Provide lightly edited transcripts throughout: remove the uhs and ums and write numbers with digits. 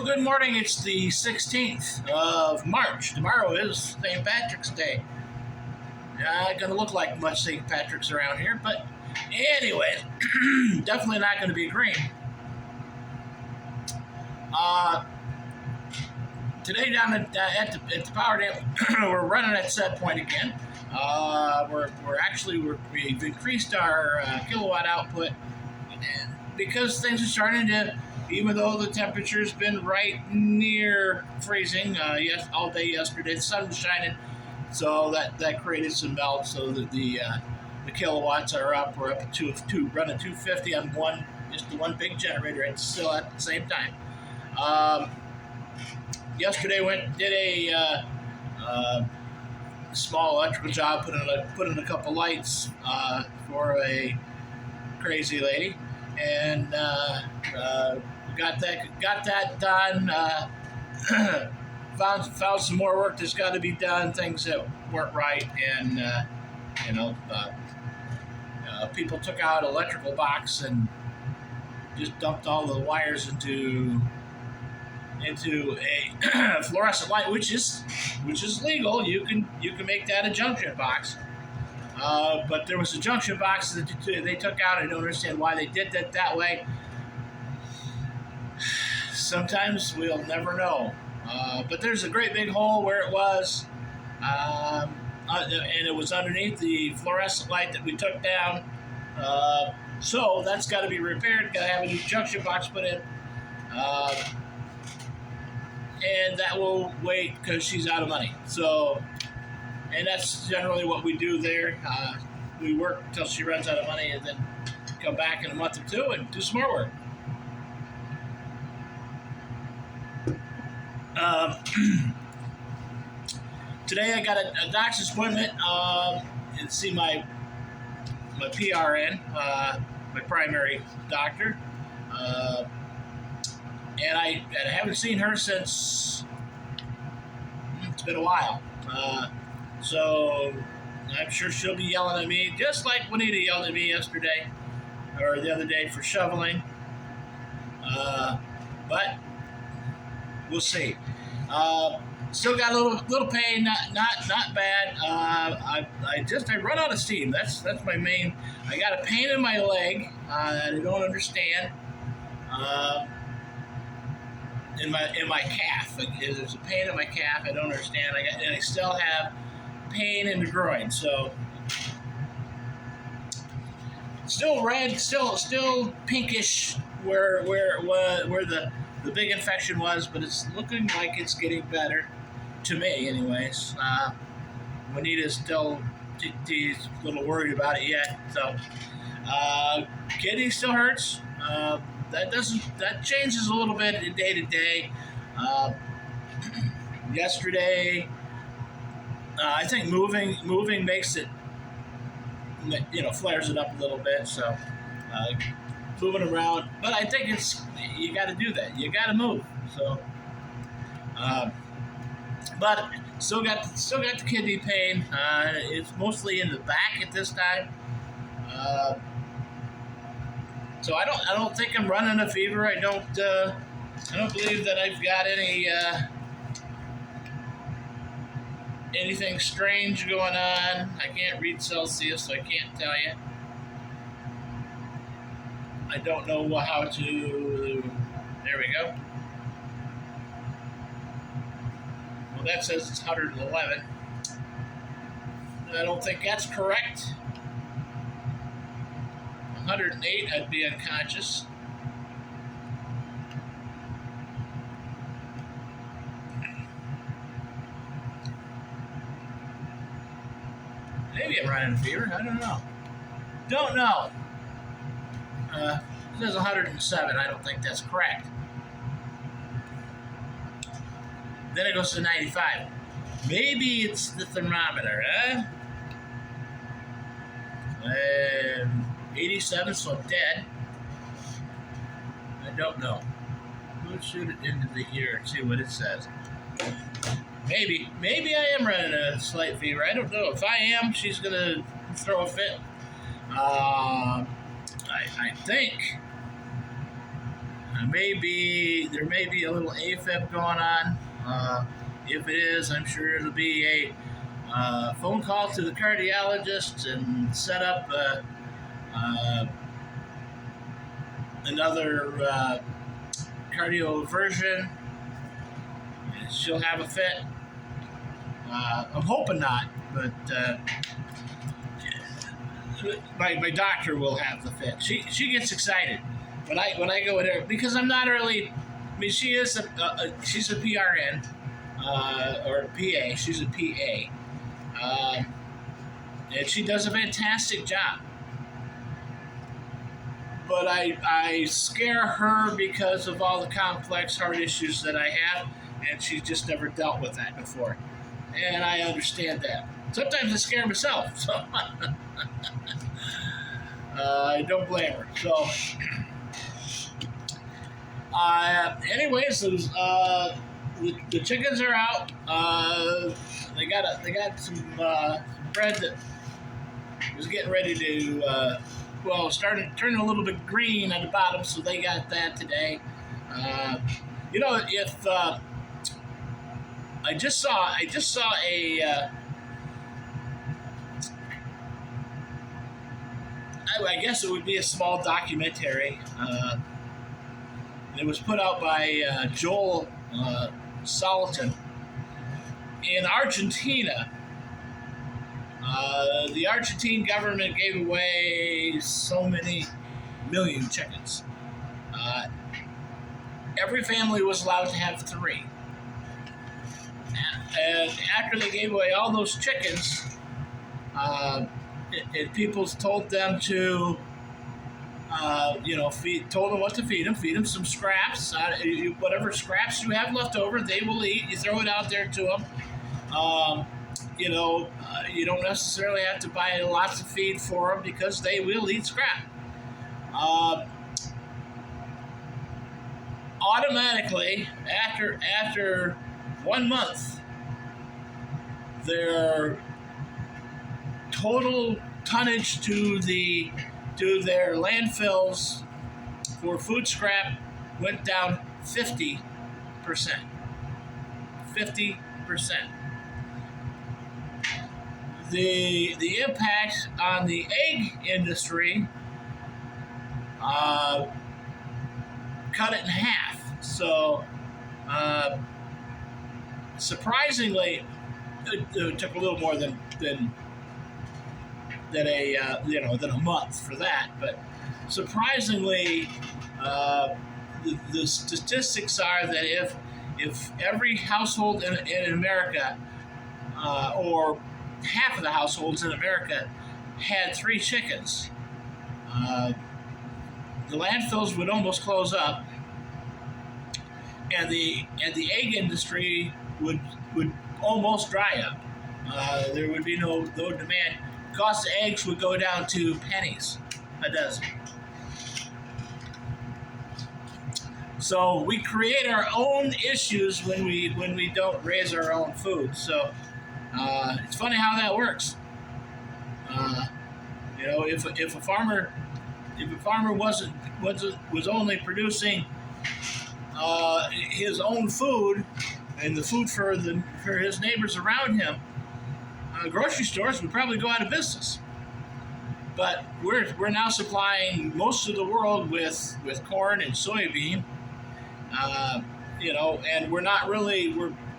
Well, good morning. It's the 16th of March. Tomorrow is St. Patrick's Day. Not going to look like much St. Patrick's around here, but anyway, definitely not going to be green. Today down at the power dam, we're running at set point again. We've increased our kilowatt output because things are starting to, even though the temperature's been right near freezing, all day yesterday, the sun was shining, so that created some melt, so that the kilowatts are up. We're up to running 250 on just the one big generator, and still at the same time. Yesterday did a small electrical job, put in a couple lights for a crazy lady, and got that done. Found some more work that's got to be done, things that weren't right, and people took out electrical box and just dumped all the wires into a fluorescent light, which is legal. You can make that a junction box. But there was a junction box that they took out. I don't understand why they did that way. Sometimes we'll never know. But there's a great big hole where it was, and it was underneath the fluorescent light that we took down. So that's got to be repaired. Got to have a new junction box put in. And that will wait because she's out of money. So, and that's generally what we do there. We work until she runs out of money, and then come back in a month or two and do some more work. Today I got a doctor's appointment and see my PRN, my primary doctor. And I haven't seen her since it's been a while. So I'm sure she'll be yelling at me, just like Juanita yelled at me yesterday or the other day for shoveling. But we'll see. Still got a little pain, not bad. I run out of steam. That's my main. I got a pain in my leg that I don't understand. In my calf, there's a pain in my calf. I don't understand. And I still have pain in the groin. So still red, still pinkish where the big infection was, but it's looking like it's getting better to me, anyways. Juanita's still she's a little worried about it yet. So kidney still hurts. That changes a little bit day to day. Yesterday, I think moving makes it, flares it up a little bit. So moving around, but I think you got to do that. You got to move. So, but still got the kidney pain. It's mostly in the back at this time. So I don't think I'm running a fever. I don't believe that I've got anything strange going on. I can't read Celsius, so I can't tell you. I don't know how to. There we go. Well, that says it's 111. I don't think that's correct. 108, I'd be unconscious. Maybe I'm running a fever. I don't know. Don't know. It says 107. I don't think that's correct. Then it goes to 95. Maybe it's the thermometer, huh? 87, so I'm dead. I don't know. We'll shoot it into the ear and see what it says. Maybe I am running a slight fever. I don't know. If I am, she's gonna throw a fit. I think There may be a little AFib going on. If it is, I'm sure it'll be a phone call to the cardiologist and set up another cardioversion. She'll have a fit. I'm hoping not, but my doctor will have the fit. She gets excited when I go with her because I'm not really. I mean, she's a PRN or a PA. She's a PA, and she does a fantastic job. But I scare her because of all the complex heart issues that I have, and she's just never dealt with that before. And I understand that. Sometimes I scare myself, so I don't blame her. So, anyways, the chickens are out. They got some bread that was getting ready to. Started turning a little bit green at the bottom, so they got that today. If I just saw a. I guess it would be a small documentary. It was put out by Joel Salatin in Argentina. The Argentine government gave away so many million chickens. Every family was allowed to have 3. And after they gave away all those chickens, people told them to, told them what to feed them some scraps. Whatever scraps you have left over, they will eat. You throw it out there to them. You don't necessarily have to buy lots of feed for them because they will eat scrap. Automatically, after 1 month, their total tonnage to their landfills for food scrap went down 50%. 50%. The impact on the egg industry cut it in half. So surprisingly, it took a little more than a month for that. But surprisingly, the statistics are that if every household in America or half of the households in America had 3 chickens, the landfills would almost close up, and the egg industry would almost dry up. There would be no demand. Cost of eggs would go down to pennies a dozen. So we create our own issues when we don't raise our own food. So it's funny how that works. If a farmer was only producing his own food and the food for his neighbors around him, grocery stores would probably go out of business. But we're now supplying most of the world with corn and soybean, and we're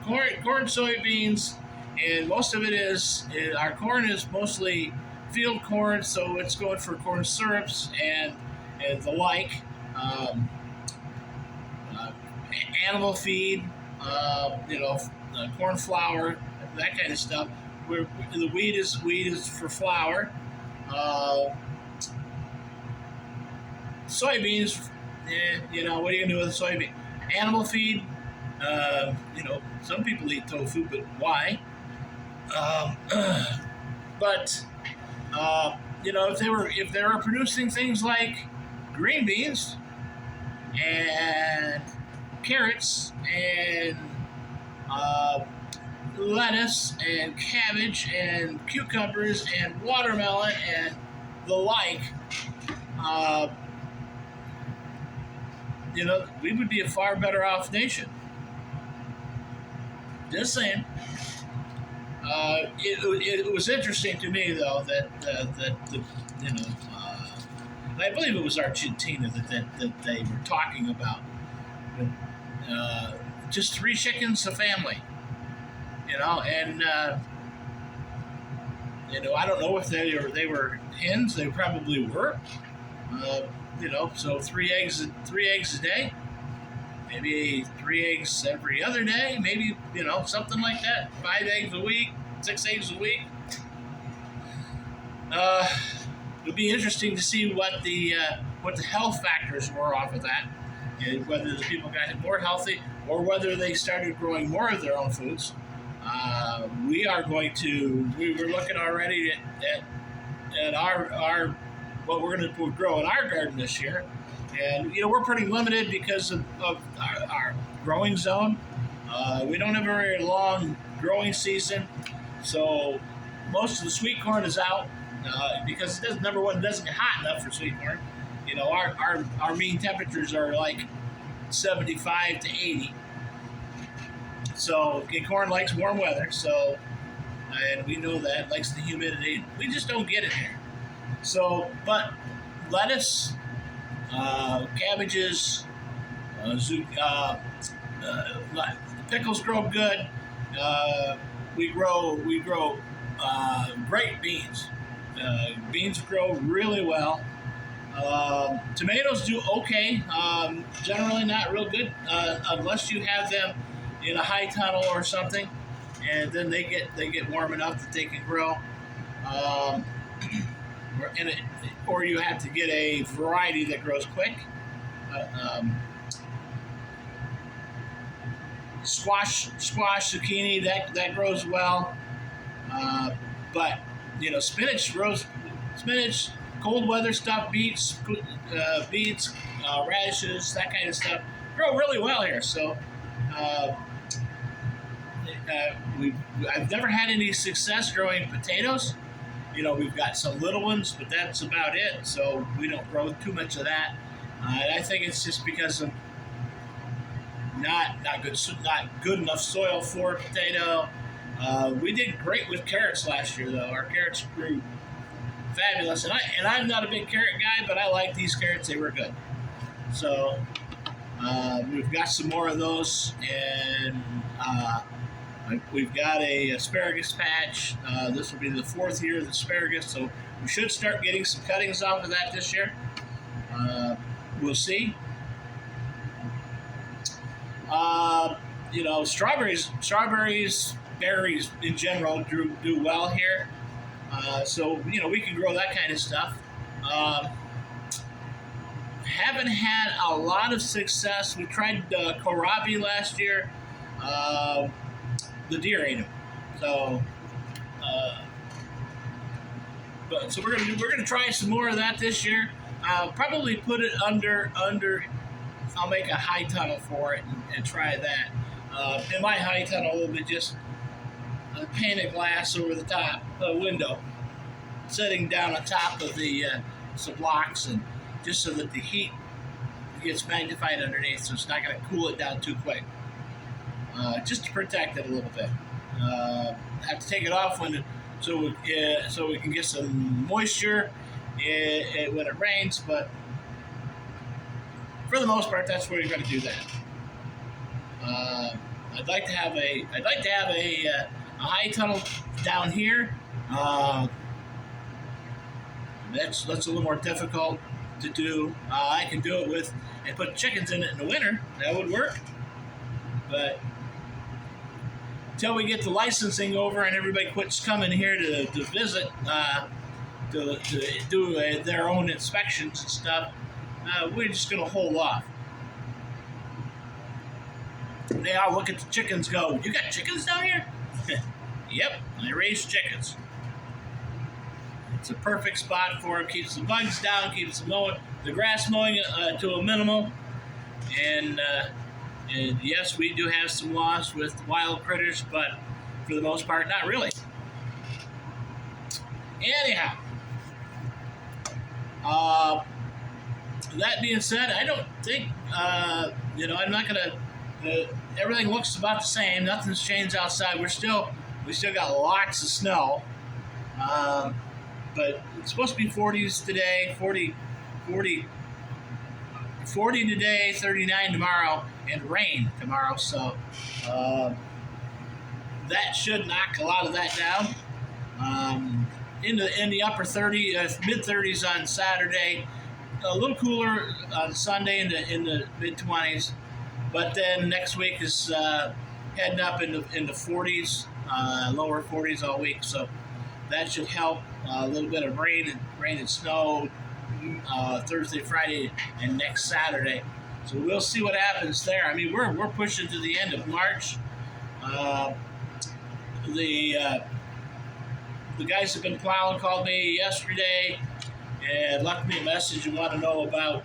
corn, soybeans, and most of it is our corn is mostly field corn, so it's going for corn syrups and the like, animal feed, corn flour, that kind of stuff. The wheat is for flour. Soybeans, what are you gonna do with a soybean? Animal feed. Some people eat tofu, but why? But if they were producing things like green beans and carrots and lettuce and cabbage and cucumbers and watermelon and the like, we would be a far better off nation. Just saying. It was interesting to me though that the I believe it was Argentina that they were talking about. Just 3 chickens a family, and I don't know if they were hens. They probably were. So 3 eggs a day, maybe 3 eggs every other day, maybe something like that. 5 eggs a week, 6 eggs a week. It'll be interesting to see what the health factors were off of that, and whether the people got more healthy or whether they started growing more of their own foods. We were looking already at our what we're going to grow in our garden this year, and we're pretty limited because of our growing zone. We don't have a very long growing season, so most of the sweet corn is out because number one, it doesn't get hot enough for sweet corn. Our mean temperatures are like 75 to 80. So corn likes warm weather, and we know that, likes the humidity. We just don't get it here. So, but lettuce, cabbages, pickles grow good. We grow great beans. Beans grow really well. Tomatoes do okay. Generally not real good unless you have them in a high tunnel or something, and then they get warm enough that they can grow. Or you have to get a variety that grows quick. Squash, zucchini, that grows well. But spinach grows. Spinach, cold weather stuff, beets, radishes, that kind of stuff grow really well here. So I've never had any success growing potatoes. We've got some little ones, but that's about it. So we don't grow too much of that. And I think it's just because of not good enough soil for a potato. We did great with carrots last year, though. Our carrots grew fabulous, and I'm not a big carrot guy, but I like these carrots. They were good. So we've got some more of those, and we've got a asparagus patch. This will be the 4th year of the asparagus, so we should start getting some cuttings off of that this year. We'll see. Strawberries, berries in general do well here. So we can grow that kind of stuff. Haven't had a lot of success. We tried kohlrabi last year. The deer ate them. So, so we're gonna try some more of that this year. Probably put it under. I'll make a high tunnel for it and try that. In my high tunnel will be just a pane of glass over the top window, sitting down on top of the some blocks, and just so that the heat gets magnified underneath, so it's not going to cool it down too quick. Just to protect it a little bit. Have to take it off so we can get some moisture when it rains, but for the most part, that's where you're going to do that. I'd like to have a high tunnel down here. That's a little more difficult to do. I can do it and put chickens in it in the winter. That would work. But until we get the licensing over and everybody quits coming here to visit, to do their own inspections and stuff, we're just going to hold off. They all look at the chickens, go, "You got chickens down here?" Yep, I raise chickens. It's a perfect spot for them. Keeps the bugs down, keeps the grass mowing to a minimum. And yes, we do have some loss with wild critters, but for the most part, not really. Anyhow, that being said, I don't think I'm not gonna. Everything looks about the same. Nothing's changed outside. We still got lots of snow, um, but it's supposed to be 40s today, 40 40 today, 39 tomorrow, and rain tomorrow. So that should knock a lot of that down. In the upper 30, mid 30s on Saturday, a little cooler on Sunday in the mid 20s, but then next week is heading up in the 40s, lower 40s all week. So that should help. A little bit of rain and snow Thursday, Friday, and next Saturday. So we'll see what happens there. I mean, we're pushing to the end of March. The guys have been plowing called me yesterday and left me a message and want to know about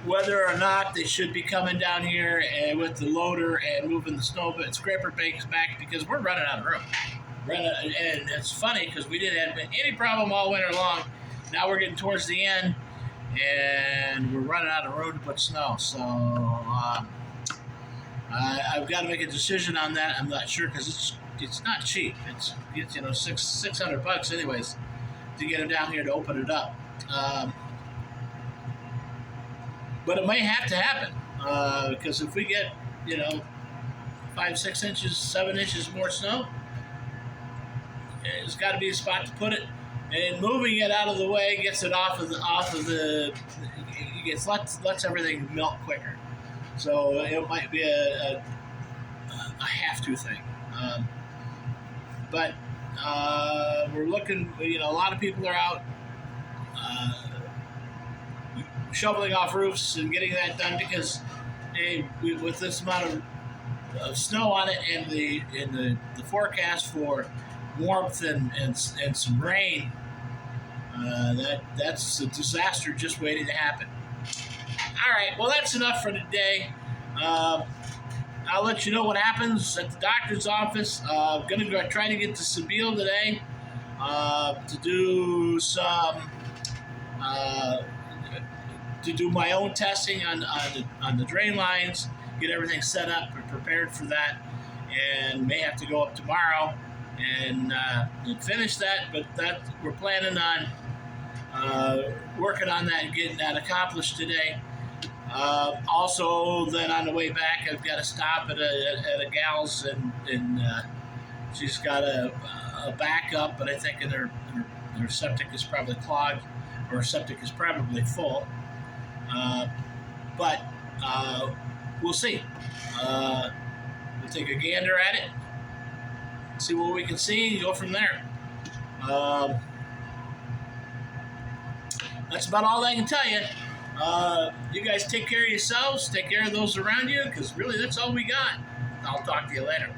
whether or not they should be coming down here and with the loader and moving the snow and scraper banks back, because we're running out of room. And it's funny because we didn't have any problem all winter long. Now we're getting towards the end and we're running out of room to put snow. So I've got to make a decision on that. I'm not sure because it's not cheap. It's $600 anyways to get them down here to open it up. But it may have to happen because if we get 5, 6 inches, 7 inches more snow, there's got to be a spot to put it. And moving it out of the way gets it off of the lets everything melt quicker. So it might be a have-to thing. But we're looking, a lot of people are out shoveling off roofs and getting that done because with this amount of snow on it and the forecast for warmth and some rain, that's a disaster just waiting to happen. All right, well, that's enough for today. I'll let you know what happens at the doctor's office. I'm going to try to get to Sabile today to do some to do my own testing on the drain lines, get everything set up and prepared for that, and may have to go up tomorrow and finish that. But that we're planning on working on that and getting that accomplished today. Also, then on the way back, I've got to stop at a gal's, and she's got a backup, but I think her septic is probably clogged, or her septic is probably full. But we'll see. We'll take a gander at it, see what we can see, and go from there. That's about all I can tell you. You guys take care of yourselves, take care of those around you, because really that's all we got. I'll talk to you later.